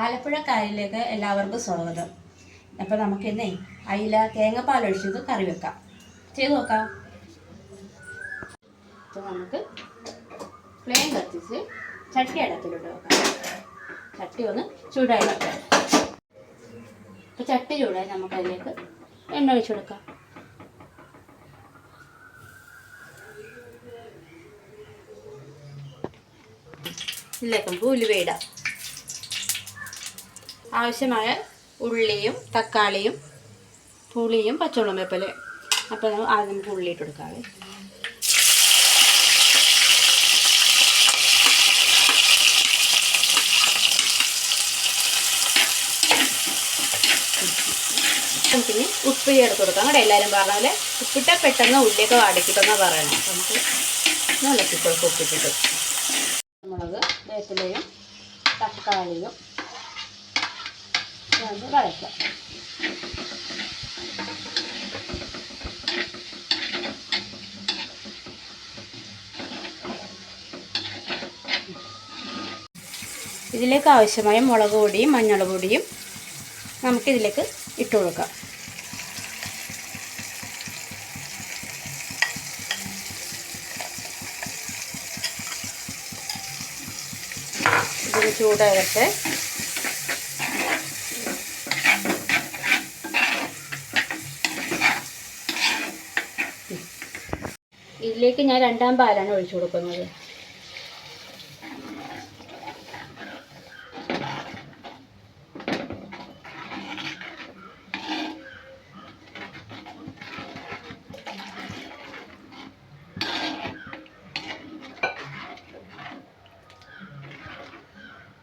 ആലപ്പുഴക്കാരിലേക്ക് എല്ലാവർക്കും സ്വാഗതം. അപ്പോൾ നമുക്കിന്നേ അയില തേങ്ങാപ്പാൽ ഒഴിച്ചത് കറി വെക്കാം. ചെയ്ത് നോക്കാം. അപ്പോൾ നമുക്ക് ഫ്ലെയിം കത്തിച്ച് ചട്ടി അടുപ്പിലോട്ട് വെക്കാം. ചട്ടി ഒന്ന് ചൂടായി വെക്കാം. അപ്പോൾ ചട്ടി ചൂടായി നമുക്കതിലേക്ക് എണ്ണ ഒഴിച്ചു കൊടുക്കാം. ഇതിലേക്ക് നമുക്ക് ഉലുവ ഇടാം. ആവശ്യമായ ഉള്ളിയും തക്കാളിയും പുളിയും പച്ചമുളകും വേപ്പിലയും. അപ്പോൾ ആദ്യം നമുക്ക് ഉള്ളി ഇട്ട് കൊടുക്കാവേ. നമുക്കിനി ഉപ്പ് ചേർത്ത് കൊടുക്കാം. അവിടെ എല്ലാവരും പറഞ്ഞ പോലെ ഉപ്പിട്ടാൽ പെട്ടെന്ന് ഉള്ളിയൊക്കെ വാടിക്കിട്ടെന്നാണ് പറയണം. അപ്പോൾ നമുക്ക് ഇളക്കി കൊടുക്കും. ഉപ്പിട്ടിട്ട് മുളക് വേപ്പിലയും തക്കാളിയും വഴക്കാം. ഇതിലേക്ക് ആവശ്യമായ മുളക് പൊടിയും മഞ്ഞൾ പൊടിയും നമുക്കിതിലേക്ക് ഇട്ട് കൊടുക്കാം. ഇതിന് ചൂടാകട്ടെ. ഇതിലേക്ക് ഞാൻ 2 പാലാണ് ഒഴിച്ചു കൊടുക്കുന്നത്.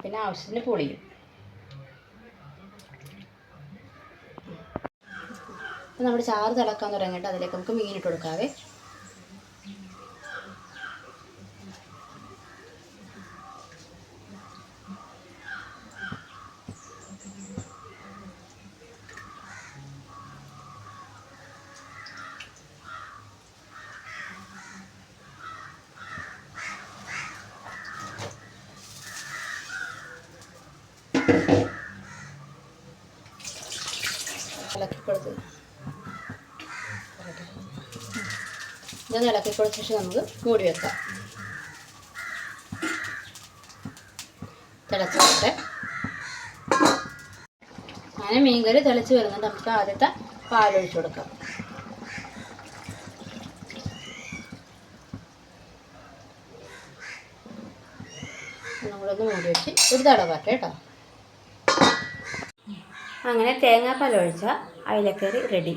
പിന്നെ ആവശ്യത്തിന് പുളിയും. അപ്പോൾ നമ്മുടെ ചാറ് തിളക്കാൻ തുടങ്ങിയിട്ട് അതിലേക്ക് നമുക്ക് മീനിട്ട് കൊടുക്കാവേ. ഇളക്കിക്കൊടുത്ത് ഇതൊന്ന് ഇളക്കിക്കൊടുത്ത ശേഷം നമുക്ക് മൂടി വെക്കാം. തിളച്ചിട്ട് അങ്ങനെ മീൻകറി തിളച്ച് വരുന്നുണ്ട്. നമുക്ക് ആദ്യത്തെ പാലൊഴിച്ച് കൊടുക്കാം. നമ്മളൊന്ന് മൂടി വെച്ച് ഒരു തടവാട്ടെ കേട്ടോ. അങ്ങനെ തേങ്ങാപ്പാൽ ഒഴിച്ച അയിലക്കറി റെഡി.